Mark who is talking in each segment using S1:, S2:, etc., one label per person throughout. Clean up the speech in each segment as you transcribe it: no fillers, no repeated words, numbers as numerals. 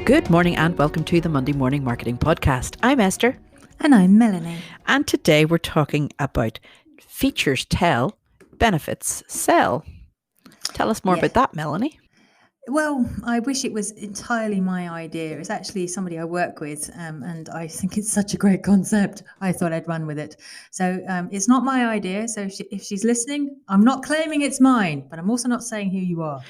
S1: Good morning and welcome to the Monday Morning Marketing Podcast. I'm Esther.
S2: And I'm Melanie.
S1: And today we're talking about features tell, benefits sell. Tell us more about that, Melanie.
S2: Well, I wish it was entirely my idea. It's actually somebody I work with, and I think it's such a great concept. I thought I'd run with it. So it's not my idea. So if she's listening, I'm not claiming it's mine, but I'm also not saying who you are.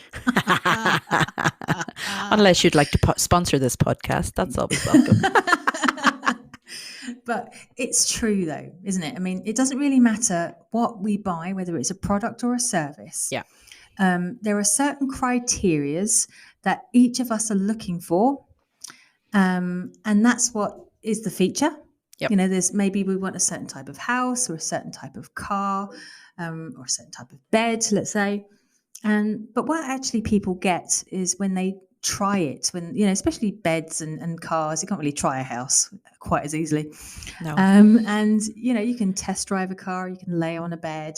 S1: Unless you'd like to sponsor this podcast, that's always welcome.
S2: But it's true though, isn't it? I mean, it doesn't really matter what we buy, whether it's a product or a service.
S1: Yeah.
S2: There are certain criterias that each of us are looking for. And that's what is the feature.
S1: Yep.
S2: You know, there's maybe we want a certain type of house or a certain type of car, or a certain type of bed, let's say. But what actually people get is when they try it, when, you know, especially beds and cars, you can't really try a house quite as easily.
S1: No.
S2: And, you know, you can test drive a car, you can lay on a bed.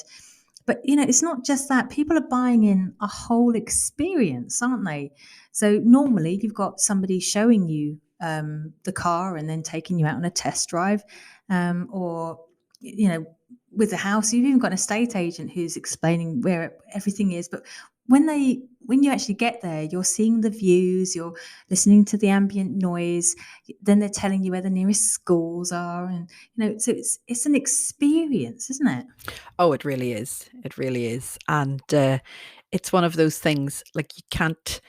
S2: But, you know, it's not just that. People are buying in a whole experience, aren't they? So normally you've got somebody showing you the car and then taking you out on a test drive, or, you know, with the house, you've even got an estate agent who's explaining where everything is. But when you actually get there, you're seeing the views, you're listening to the ambient noise, then they're telling you where the nearest schools are, and you know, so it's an experience, isn't it?
S1: Oh, it really is. It really is. And it's one of those things, like, you can't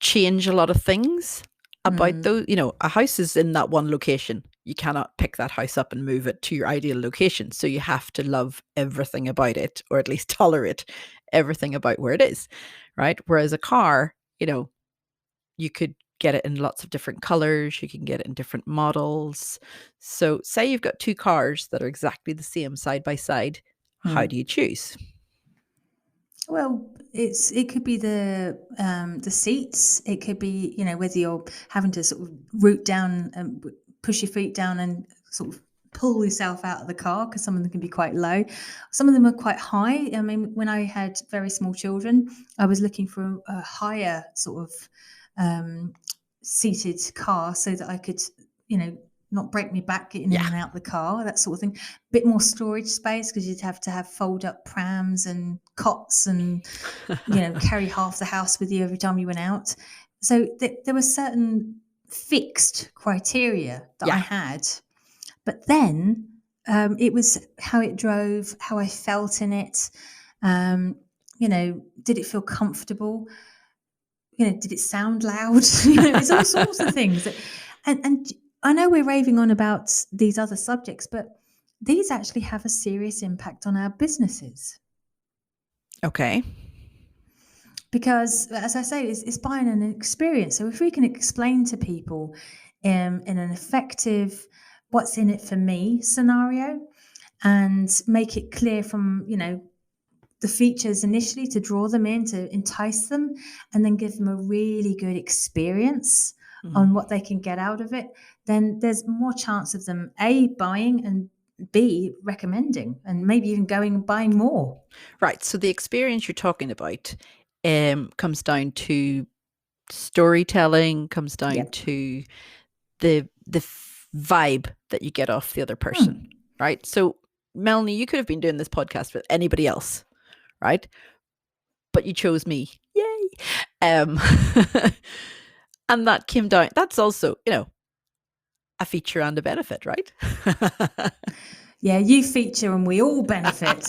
S1: change a lot of things about those. You know, a house is in that one location. You cannot pick that house up and move it to your ideal location. So you have to love everything about it, or at least tolerate everything about where it is, right? Whereas a car, you know, you could get it in lots of different colors. You can get it in different models. So say you've got two cars that are exactly the same side by side. How do you choose?
S2: Well, it could be the seats. It could be, you know, whether you're having to sort of root down and push your feet down and sort of pull yourself out of the car, because some of them can be quite low. Some of them are quite high. I mean, when I had very small children, I was looking for a higher sort of seated car so that I could, you know, not break me back getting in and out the car, that sort of thing. Bit more storage space, because you'd have to have fold up prams and cots and, you know, carry half the house with you every time you went out. So there were certain fixed criteria that I had. But then it was how it drove, how I felt in it. You know, did it feel comfortable? You know, did it sound loud? You know, it's all sorts of things. And I know we're raving on about these other subjects, but these actually have a serious impact on our businesses.
S1: Okay.
S2: Because, as I say, it's buying an experience. So if we can explain to people in an effective, what's in it for me scenario, and make it clear from, you know, the features initially to draw them in, to entice them, and then give them a really good experience on what they can get out of it, then there's more chance of them A, buying, and B, recommending, and maybe even going and buying more.
S1: Right. So the experience you're talking about comes down to storytelling, comes down to the vibe that you get off the other person, right? So Melanie, you could have been doing this podcast with anybody else, right? But you chose me. Yay. And that came down, that's also, you know, a feature and a benefit, right?
S2: Yeah, you feature and we all benefit.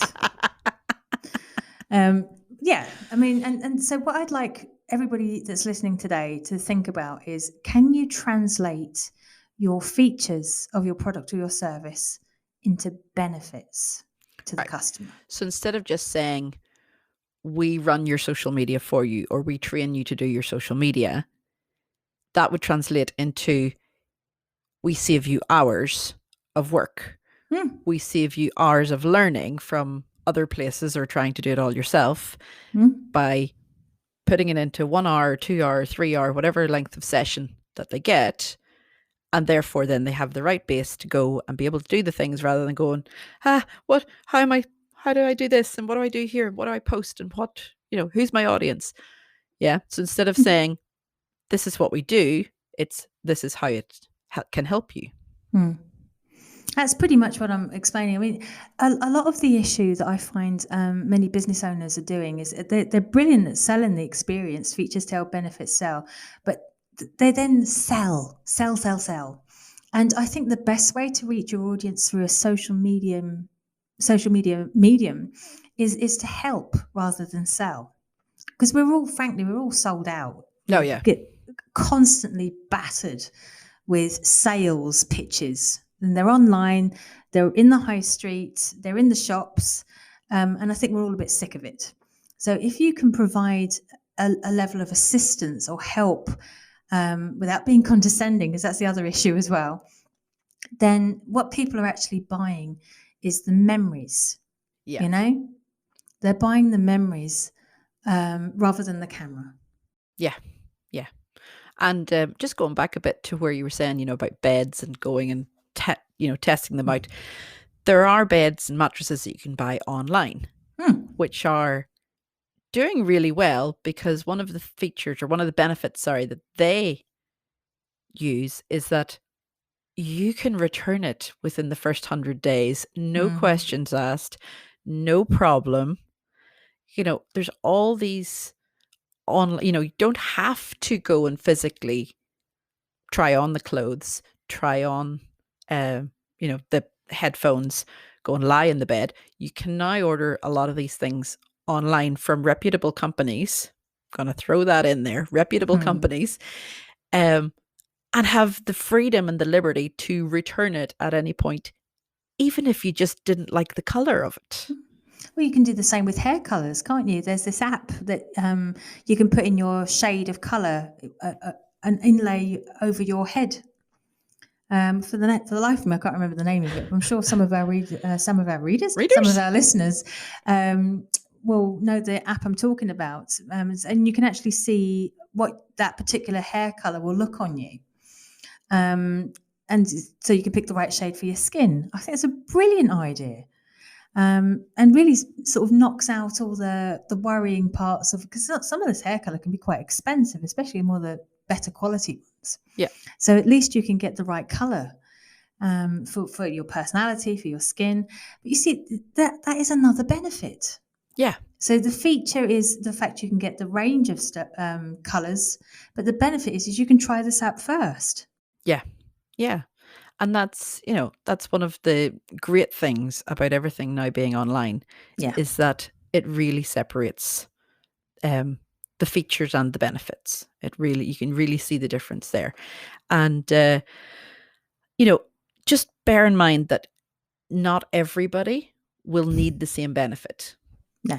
S2: Yeah, I mean, and so what I'd like everybody that's listening today to think about is, can you translate your features of your product or your service into benefits to the customer?
S1: So instead of just saying, we run your social media for you, or we train you to do your social media, that would translate into, we save you hours of work. We save you hours of learning from other places, or trying to do it all yourself, by putting it into 1 hour, 2 hour, 3 hour, whatever length of session that they get. And therefore then they have the right base to go and be able to do the things rather than going, how do I do this? And what do I do here? What do I post? And who's my audience? Yeah. So instead of saying, this is what we do, this is how it can help you.
S2: That's pretty much what I'm explaining. I mean, a lot of the issue that I find many business owners are doing is they're brilliant at selling the experience, features, tell, benefits, sell, but they then sell. And I think the best way to reach your audience through a social media medium is to help rather than sell. Because we're all sold out.
S1: Oh, yeah.
S2: Get constantly battered with sales pitches. And they're online, they're in the high street, they're in the shops, and I think we're all a bit sick of it. So if you can provide a level of assistance or help without being condescending, because that's the other issue as well, then what people are actually buying is the memories.
S1: Yeah.
S2: They're buying the memories rather than the camera.
S1: Yeah. And just going back a bit to where you were saying, about beds and going and testing them out. There are beds and mattresses that you can buy online, which are doing really well, because one of the features or one of the benefits, that they use is that you can return it within the first 100 days, no questions asked, no problem. There's all these you don't have to go and physically try on the clothes, try on the headphones, go and lie in the bed. You can now order a lot of these things online from reputable companies. I'm going to throw that in there, reputable companies, and have the freedom and the liberty to return it at any point, even if you just didn't like the color of it.
S2: Well, you can do the same with hair colors, can't you? There's this app that you can put in your shade of color, an inlay over your head. For the life of me, I can't remember the name of it. I'm sure some of our readers, some of our listeners, will know the app I'm talking about, and you can actually see what that particular hair color will look on you, and so you can pick the right shade for your skin. I think it's a brilliant idea, and really sort of knocks out all the worrying parts of, because some of this hair color can be quite expensive, especially more the better quality ones.
S1: Yeah.
S2: So at least you can get the right color for your personality, for your skin. But you see, that is another benefit.
S1: Yeah.
S2: So the feature is the fact you can get the range of colors, but the benefit is you can try this out first.
S1: Yeah. Yeah. And that's one of the great things about everything now being online, is that it really separates the features and the benefits. You can really see the difference there. And, just bear in mind that not everybody will need the same benefit.
S2: No.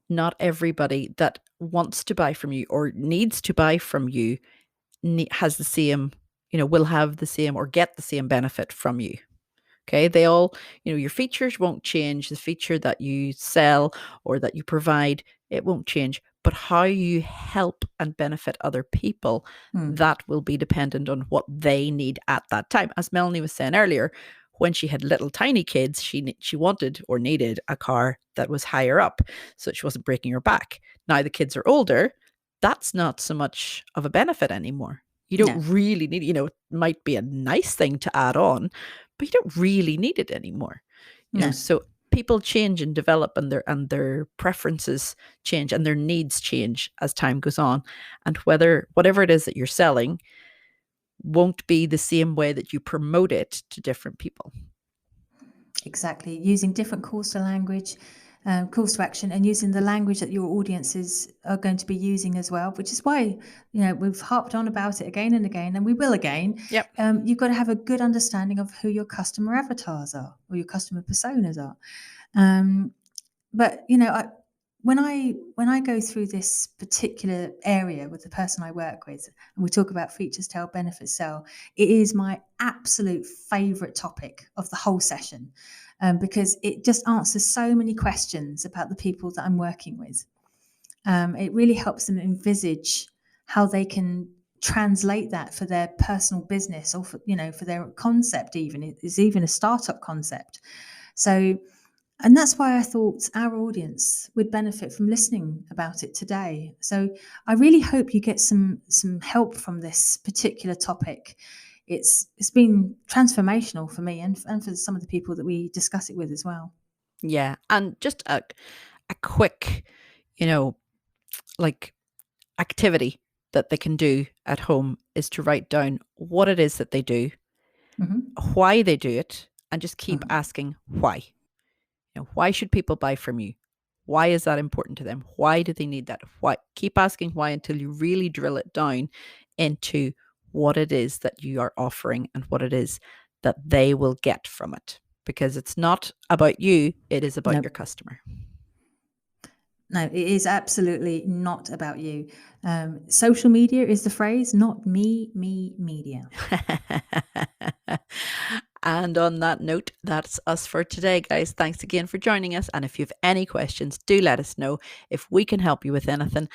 S1: Not everybody that wants to buy from you or needs to buy from you has the same, will have the same or get the same benefit from you. Okay. They all, your features won't change. The feature that you sell or that you provide, it won't change. But how you help and benefit other people, that will be dependent on what they need at that time. As Melanie was saying earlier, when she had little tiny kids, she wanted or needed a car that was higher up so she wasn't breaking her back. Now the kids are older, that's not so much of a benefit anymore. You don't really need, it might be a nice thing to add on, but you don't really need it anymore. You know, so people change and develop, and their preferences change and their needs change as time goes on. And whatever it is that you're selling won't be the same way that you promote it to different people.
S2: Exactly. Using different calls to language, calls to action, and using the language that your audiences are going to be using as well, which is why, we've harped on about it again and again, and we will again.
S1: Yep.
S2: You've got to have a good understanding of who your customer avatars are or your customer personas are. But, when I go through this particular area with the person I work with, and we talk about features, tell, benefits, sell, it is my absolute favorite topic of the whole session, because it just answers so many questions about the people that I'm working with. It really helps them envisage how they can translate that for their personal business, or for, for their concept. Even it's even a startup concept. So, and that's why I thought our audience would benefit from listening about it today. So I really hope you get some help from this particular topic. It's been transformational for me, and for some of the people that we discuss it with as well.
S1: Yeah. And just a quick, like activity that they can do at home is to write down what it is that they do, why they do it, and just keep asking why. Why should people buy from you? Why is that important to them? Why do they need that? Why? Keep asking why until you really drill it down into what it is that you are offering and what it is that they will get from it. Because it's not about you, it is about your customer.
S2: No, it is absolutely not about you. Social media is the phrase, not me, media.
S1: And on that note, that's us for today, guys. Thanks again for joining us. And if you have any questions, do let us know. If we can help you with anything,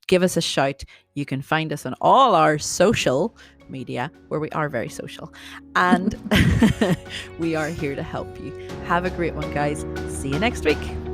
S1: give us a shout. You can find us on all our social media, where we are very social. And we are here to help you. Have a great one, guys. See you next week.